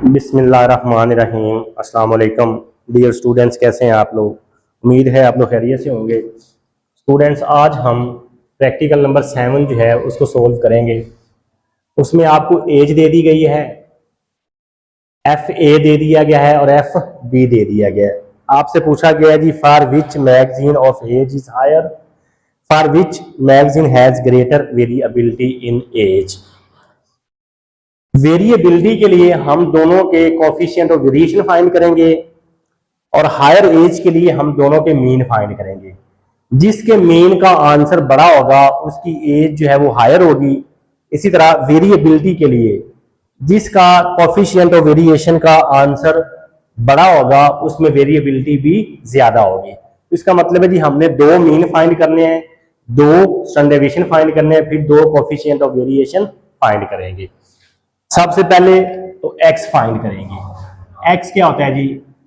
बिस्मिल्लाहिर्रहमानिर्रहीम। अस्सलाम वालेकुम डियर स्टूडेंट्स, कैसे हैं आप लोग। उम्मीद है आप लोग खैरियत से होंगे। स्टूडेंट्स, आज हम प्रैक्टिकल नंबर 7 जो है उसको सोल्व करेंगे। उसमें आपको एज दे दी गई है, एफ ए दे दिया गया है और एफ बी दे दिया गया है। आपसे पूछा गया है जी for which magazine of age is higher, for which magazine has greater variability in age. Variability के लिए हम दोनों के कोफिशिएंट ऑफ वेरिएशन फाइंड करेंगे और हायर एज के लिए हम दोनों के मीन फाइंड करेंगे। जिसके मीन का आंसर बड़ा होगा उसकी एज जो है वो हायर होगी। इसी तरह वेरिएबिलिटी के लिए जिसका कोफिशिएंट ऑफ वेरिएशन का आंसर बड़ा होगा उसमें वेरिएबिलिटी भी ज्यादा होगी। तो इसका मतलब है जी हमने दो मीन फाइंड करने हैं, दो स्टैंडर्ड डेविएशन फाइंड करने हैं, फिर दो कोफिशिएंट ऑफ वेरिएशन फाइंड करेंगे। सबसे पहले तो एक्स फाइंड करेंगे। एक्स क्या होता है जी?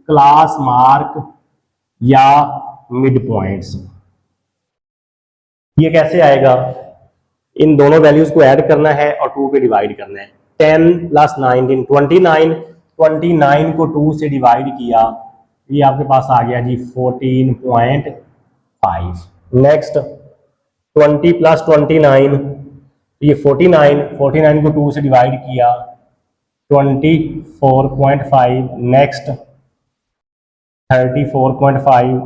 क्लास मार्क या मिड पॉइंट्स। ये कैसे आएगा? इन दोनों वैल्यूज को ऐड करना है और 2 पे डिवाइड करना है। 10 प्लस 19 29, 29 को 2 से डिवाइड किया, ये आपके पास आ गया जी 14.5। नेक्स्ट 20 प्लस 29, ये 49 को 2 से डिवाइड किया 24.5। नेक्स्ट 34.5,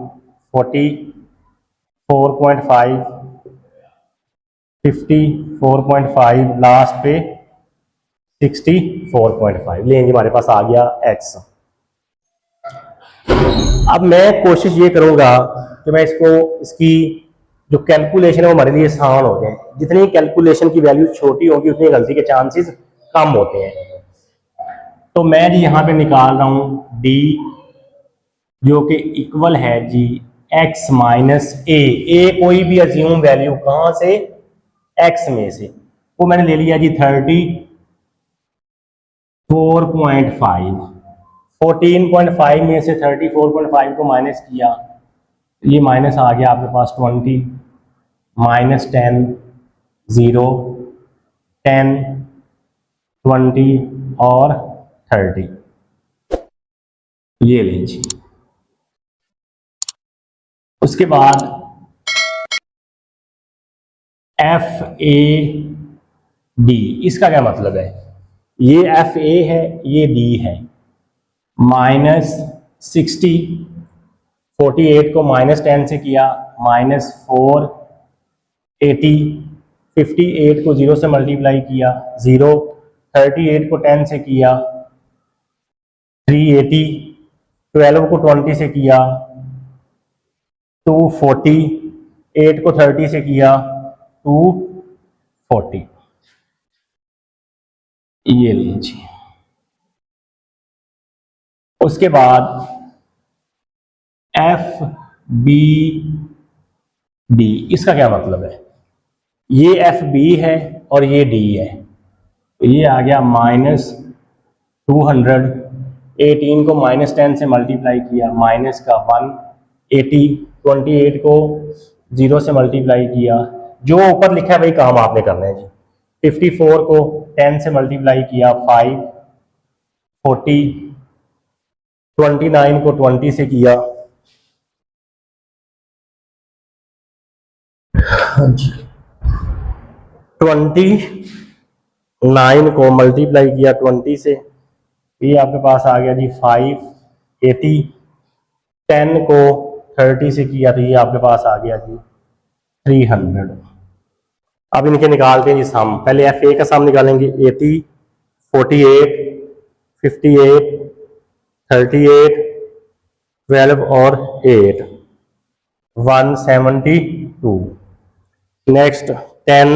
44.5, 54.5, लास्ट पे 64.5। लेंगे, हमारे पास आ गया एक्स। अब मैं कोशिश ये करूंगा कि मैं इसकी जो कैलकुलेशन है वो हमारे लिए आसान हो जाए। जितनी कैलकुलेशन की वैल्यू छोटी होगी उतनी गलती के चांसेस कम होते हैं। तो मैं जी यहाँ पे निकाल रहा हूं डी जो कि इक्वल है जी एक्स माइनस ए कोई भी अज्यूम वैल्यू कहां से? एक्स में से। वो मैंने ले लिया जी 34.5। 14.5 में से 34.5 को माइनस किया, ये माइनस आ गया आपके पास 20, माइनस 10, 0, 10, 20 और 30। ये लीजिए। उसके बाद एफ ए डी, इसका क्या मतलब है? ये एफ ए है, ये डी है। माइनस 60, 48 को माइनस 10 से किया, माइनस 4, 80, 58 को 0 से मल्टीप्लाई किया 0, 38 को 10 से किया 380, 12 को 20 से किया 240, 8 को 30 से किया 240। ये लीजिए। उसके बाद एफ बी डी, इसका क्या मतलब है? ये एफ बी है और ये डी है, तो ये आ गया माइनस 200, 18 को माइनस 10 से मल्टीप्लाई किया, माइनस का 180, 28 को 0 से मल्टीप्लाई किया। जो ऊपर लिखा है वही काम आपने करना है जी। 54 को 10 से मल्टीप्लाई किया 5, 40, 29 को 20 से किया, हाँ जी, 29 को मल्टीप्लाई किया 20 से, ये आपके पास आ गया जी 580। 10 को 30 से किया तो ये आपके पास आ गया जी 300। अब इनके निकालते हैं जी सम। पहले एफ ए का सम निकालेंगे। 80, 48, 58, 38, 12 और 8, 172। नेक्स्ट 10,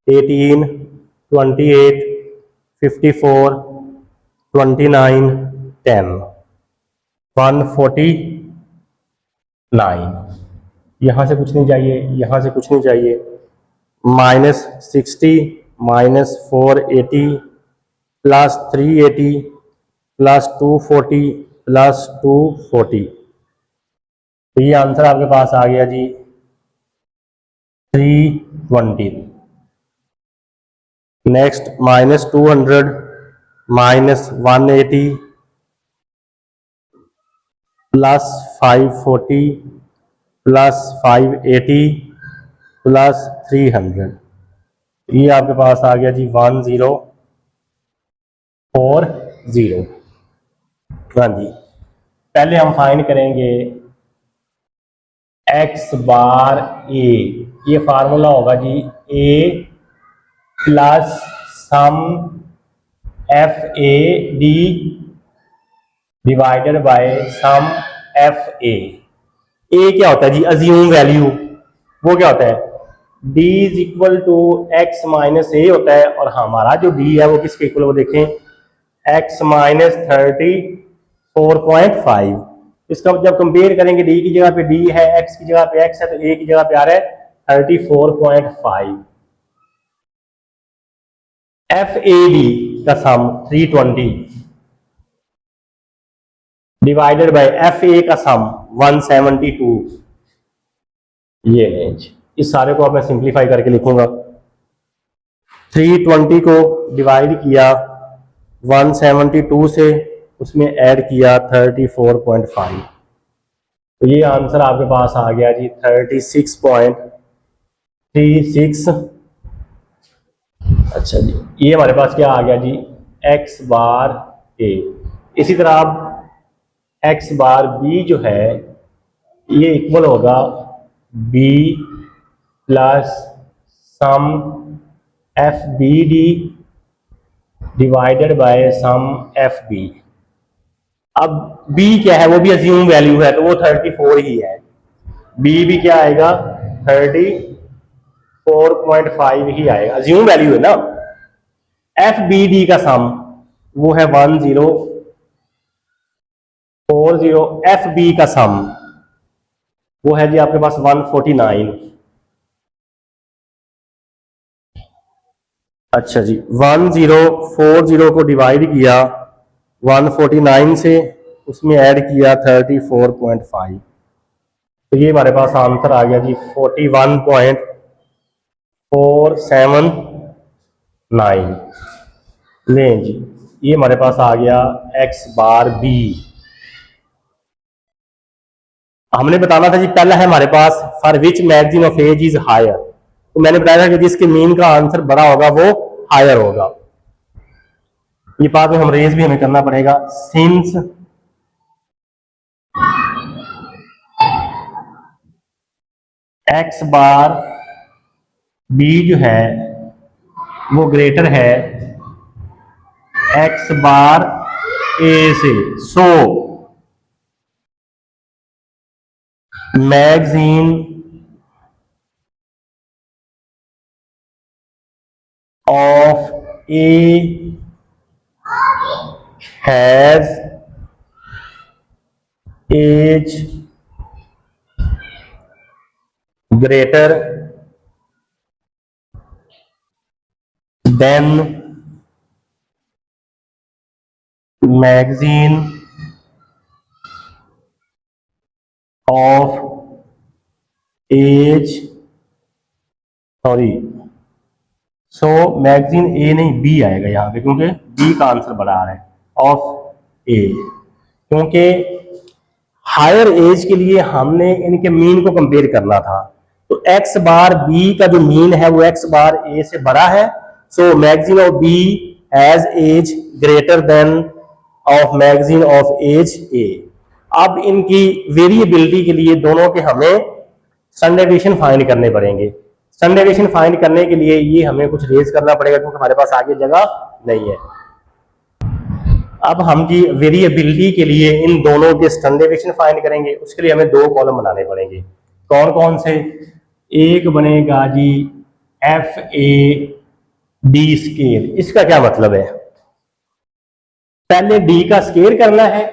18, 28, 54, 29, 10, 149। यहां से कुछ नहीं चाहिए, यहां से कुछ नहीं चाहिए। Minus 60, minus 480, plus 380, plus 240, plus 240। तो ये आंसर आपके पास आ गया जी 320। नेक्स्ट माइनस 200, -180 +540 +580 +300, ये आपके पास आ गया जी 1040। हाँ जी, पहले हम फाइंड करेंगे एक्स बार ए, ये फार्मूला होगा जी A plus sum F A D divided by sum F A. क्या होता है जी? Assume value. वो क्या होता है? d is equal to X minus A होता है, और हमारा जो d है वो किसके इक्वल, वो देखें x माइनस 34.5। इसका जब कंपेयर करेंगे d की जगह पे d है, x की जगह पे x है, तो a की जगह पे आ रहा है 34.5। एफ ए डी का सम 320 डिवाइडेड बाय एफ ए का सम 172। ये रेंज, इस सारे को अब मैं सिंप्लीफाई करके लिखूंगा। 320 को डिवाइड किया 172 से, उसमें ऐड किया 34.5, तो ये आंसर आपके पास आ गया जी 36.36। अच्छा जी, ये हमारे पास क्या आ गया जी? एक्स बार ए। इसी तरह अब एक्स बार बी जो है, ये इक्वल होगा B plus sum F B D divided by sum F B. अब b क्या है? वो भी अज्यूम वैल्यू है, तो वो 34 ही है। b भी क्या आएगा? 34.5 ही आएगा, अज्यूम वैल्यू है ना। एफ बी डी का सम वो है 1040। एफ बी का सम वो है जी आपके पास 149। अच्छा जी, 1040 को डिवाइड किया 149 से, उसमें ऐड किया 34.5, तो ये हमारे पास आंसर आ गया जी 41.479। लें जी, ये हमारे पास आ गया एक्स बार बी। हमने बताना था जी, पहला है हमारे पास for which magazine of age is higher, तो मैंने बताया था कि जिसके मीन का आंसर बड़ा होगा वो हायर होगा। ये बात में हम रेज भी हमें करना पड़ेगा। सिंस एक्स बार बी जो है वो ग्रेटर है एक्स बार ए से, so magazine of A has age greater than magazine of age, sorry, so magazine A नहीं बी आएगा यहाँ पे, क्योंकि बी का आंसर बड़ा आ रहा है ऑफ ए, क्योंकि हायर एज के लिए हमने इनके मीन को कंपेयर करना था। तो एक्स बार बी का जो मीन है वो एक्स बार ए से बड़ा है, so magazine of B has age greater than of magazine of age A. अब इनकी वेरिएबिलिटी के लिए दोनों के हमें स्टैंडर्ड डेविएशन फाइंड करने पड़ेंगे। स्टैंडर्ड डेविएशन फाइंड करने के लिए ये हमें कुछ रेज करना पड़ेगा, क्योंकि हमारे पास आगे जगह नहीं है। अब हम जी वेरिएबिलिटी के लिए इन दोनों के स्टैंडर्ड डेविएशन फाइंड करेंगे, उसके लिए हमें दो कॉलम बनाने पड़ेंगे। कौन कौन से? एक बनेगा जी एफ ए डी स्केल। इसका क्या मतलब है? पहले डी का स्केयर करना है,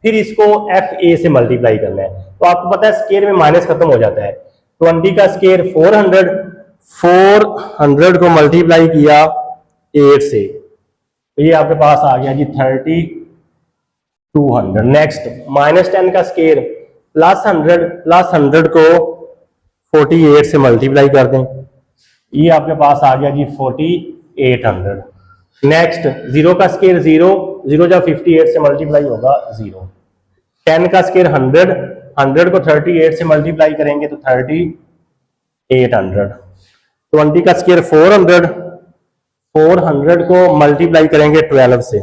फिर इसको एफ ए से मल्टीप्लाई करना है। तो आपको पता है स्केयर में माइनस खत्म हो जाता है। 20 का स्केयर 400 को मल्टीप्लाई किया 8 से, तो ये आपके पास आ गया जी 3200। नेक्स्ट -10 का स्केयर +100 को 48 से मल्टीप्लाई कर दें, ये आपके पास आ गया जी 4800। नेक्स्ट 0 का स्केयर 0, 0 जब 58 से मल्टीप्लाई होगा 0। 10 का स्केयर 100, 100 को 38 से मल्टीप्लाई करेंगे तो 3800। 20 का स्केयर 400, 400 को मल्टीप्लाई करेंगे 12 से,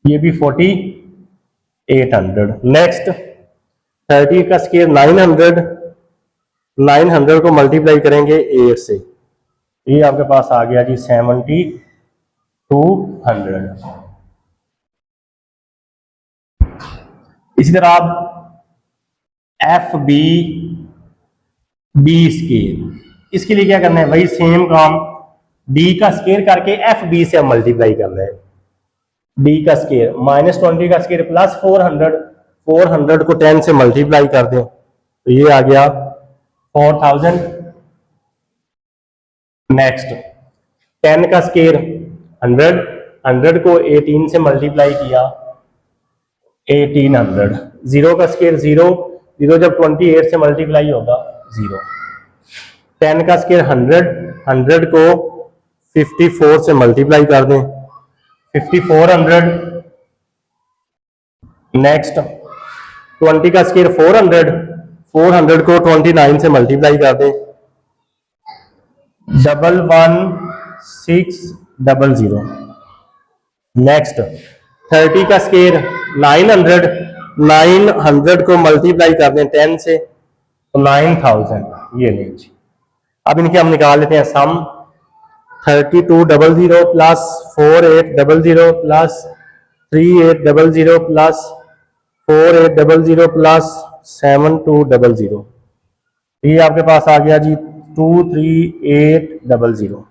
ये भी 4800। नेक्स्ट 30 का स्केयर 900, 900 को मल्टीप्लाई करेंगे 8 से, ये आपके पास आ गया जी 7200। इसी तरह आप FB B स्केयर, इसके लिए क्या करना है, वही सेम काम, D का स्केयर करके FB से हम मल्टीप्लाई कर रहे हैं। D का स्केयर -20 का स्केयर प्लस 400, 400 को 10 से मल्टीप्लाई कर दें तो ये आ गया 4000। नेक्स्ट 10 का स्केयर 100, 100 को 18 से मल्टीप्लाई किया 1800। 0 का स्केयर 0, 0 जब 28 से मल्टीप्लाई होगा 0। 10 का स्केयर 100, 100 को 54 से मल्टीप्लाई कर दें 5400। नेक्स्ट 20 का स्केयर 400, 400 को 29 से मल्टीप्लाई कर दें 11600। नेक्स्ट 30 का स्केयर 900, 900 को मल्टीप्लाई कर दें 10 से तो 9000, ये लेंगे। अब इनके हम निकाल लेते हैं सम। 3200 प्लस 4800 प्लस 3800 प्लस 4800 प्लस 7200, ये आपके पास आ गया जी 23800।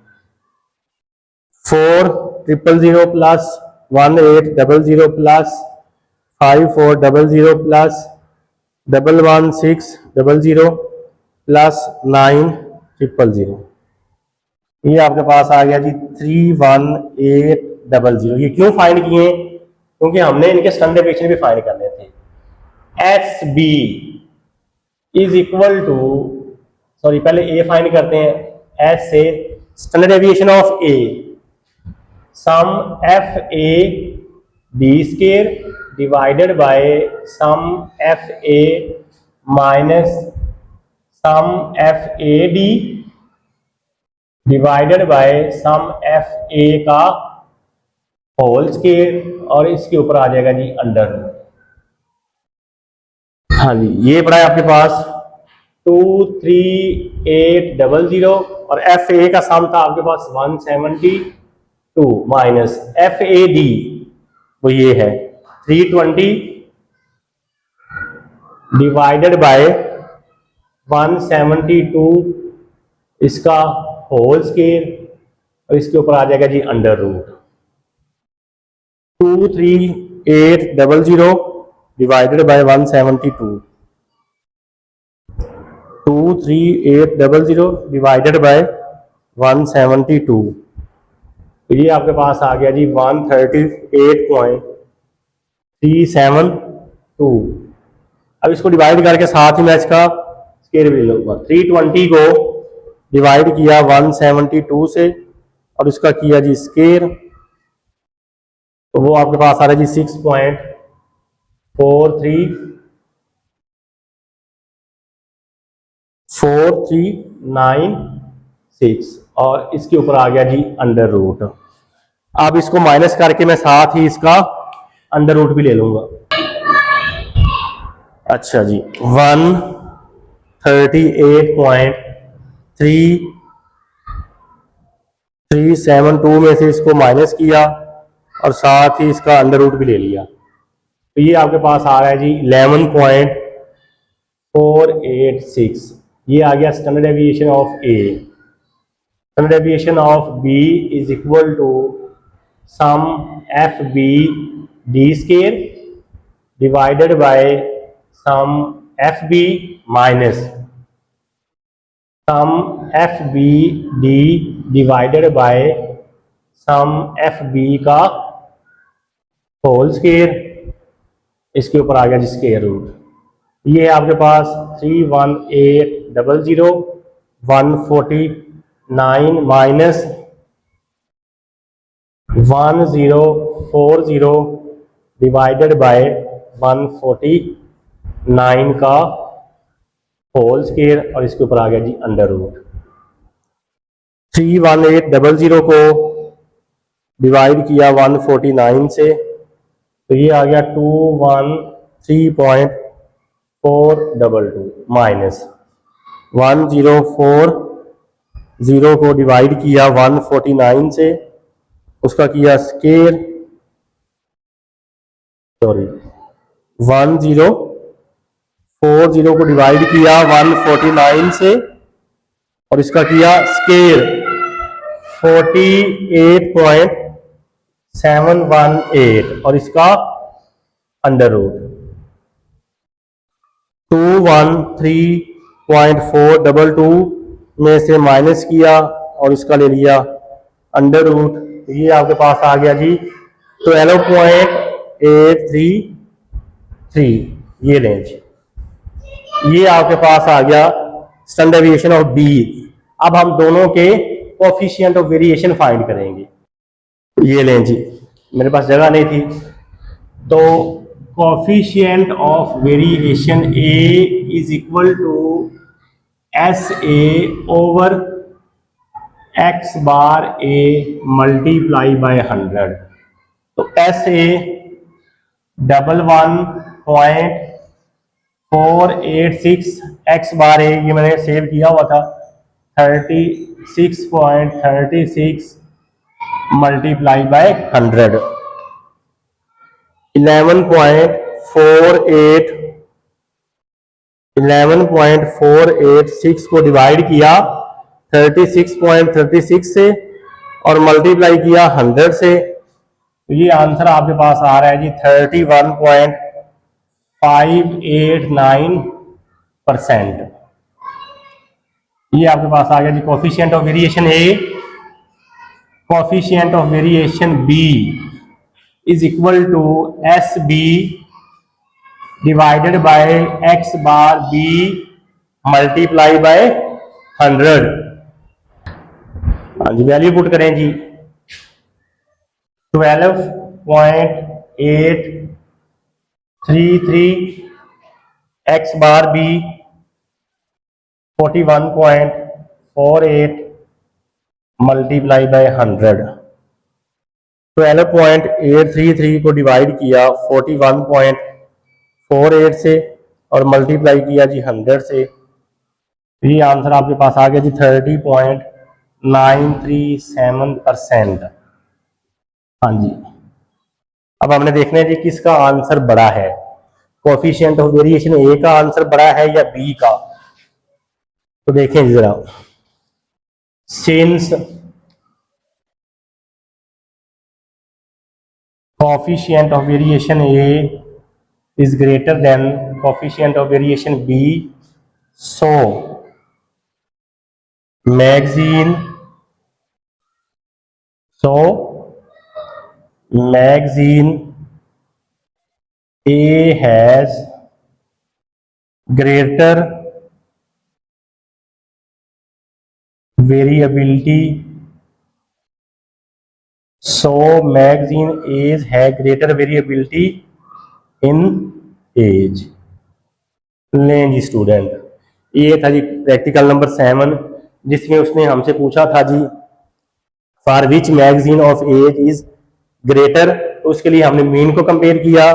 4000 प्लस 1800 प्लस 5400 प्लस 11600 प्लस 9000, ये आपके पास आ गया जी 31800। ये क्यों फाइंड किए, क्योंकि हमने इनके स्टैंडर्ड डेविएशन भी फाइंड करने थे। SB is equal to, sorry पहले ए फाइंड करते हैं। एस से standard deviation of A, sum FA B square divided by sum FA minus sum FAD divided by sum FA का होल स्केयर, और इसके ऊपर आ जाएगा जी अंडर। हाँ जी, ये पड़ा है आपके पास 23800, और FA का सम था आपके पास 172 माइनस FAD, वो ये है 320 डिवाइडेड बाय 172 इसका होल स्केयर, और इसके ऊपर आ जाएगा जी under root. 23800 divided by 172, 23800 divided by 172, तो ये आपके पास आ गया जी 138.372। अब इसको डिवाइड करके साथ ही मैं इसका स्केयर भी ले लूंगा। 320 को डिवाइड किया 172 से और इसका किया जी स्केयर, तो वो आपके पास आ रहा है जी 6.4396, और इसके ऊपर आ गया जी अंडर रूट। अब इसको माइनस करके मैं साथ ही इसका अंडर रूट भी ले लूंगा। अच्छा जी 138.3372 में से इसको माइनस किया और साथ ही इसका अंडर रूट भी ले लिया, तो ये आपके पास आ रहा है जी 11.486। ये आ गया standard deviation of A. Standard deviation of B is equal to sum FB D square divided by sum FB minus sum FB D divided by sum FB का होल स्केयर, इसके ऊपर आ गया जी स्केयर रूट। ये है आपके पास 31800 149 minus 1040 divided by 149 का whole square और इसके ऊपर आ गया जी अंडर रूट। 31800 को डिवाइड किया 149 से तो ये आ गया 213.422 माइनस 1040 को डिवाइड किया 149 से उसका किया स्केयर, सॉरी 1040 को डिवाइड किया 149 से और इसका किया स्केयर 48.718 और इसका अंडर रूट 213.422 में से माइनस किया और इसका ले लिया अंडर रूट। ये आपके पास आ गया जी 12.833, ये रेंज, ये आपके पास आ गया स्टैंडर्ड डेविएशन ऑफ बी। अब हम दोनों के कोफिशिएंट ऑफ वेरिएशन फाइंड करेंगे। ये लें जी, मेरे पास जगह नहीं थी तो coefficient of variation A is equal to S A over X bar A multiply by 100। तो एस ए 11.486 एक्स बार ए, ये मैंने सेव किया हुआ था 36.36 मल्टीप्लाई बाय 100। 11.486 को डिवाइड किया 36.36 से और मल्टीप्लाई किया 100 से तो ये आंसर आपके पास आ रहा है जी 31.589%। ये आपके पास आ गया जी coefficient of variation A. Coefficient of variation B is equal to S B divided by X bar B multiply by 100। हाँ जी, वैल्यू पुट करें जी 12.833 X bar B 41.48 multiply by 100। 12.833 को डिवाइड किया 41.48 से और मल्टीप्लाई किया जी 100 से। ये आंसर आपके पास आ गया जी 30.937%। हाँ जी, अब हमने देखना है जी किसका आंसर बड़ा है, कोफिशिएंट ऑफ वेरिएशन ए का आंसर बड़ा है या बी का। तो देखें जरा, since coefficient of variation A is greater than coefficient of variation B, so magazine A has greater variability, so magazine A's have greater variability in age। लें जी student, ये था जी प्रैक्टिकल नंबर 7 जिसमें उसने हमसे पूछा था जी for which magazine of age is greater, तो उसके लिए हमने मीन को कंपेयर किया।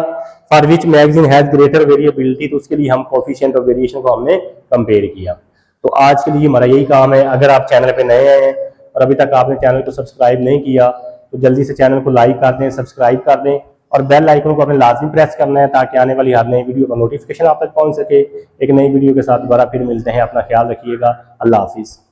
For which magazine has greater variability, तो उसके लिए हम कोफिशिएंट ऑफ वेरिएशन को हमने कंपेयर किया। तो आज के लिए हमारा यही काम है। अगर आप चैनल पे नए आए हैं और अभी तक आपने चैनल को सब्सक्राइब नहीं किया तो जल्दी से चैनल को लाइक कर दें, सब्सक्राइब कर दें और बेल आइकन को अपने लाजमी प्रेस करना है ताकि आने वाली हर नई वीडियो का नोटिफिकेशन आप तक पहुंच सके। एक नई वीडियो के साथ दोबारा फिर मिलते हैं। अपना ख्याल रखिएगा। अल्लाह हाफिज़।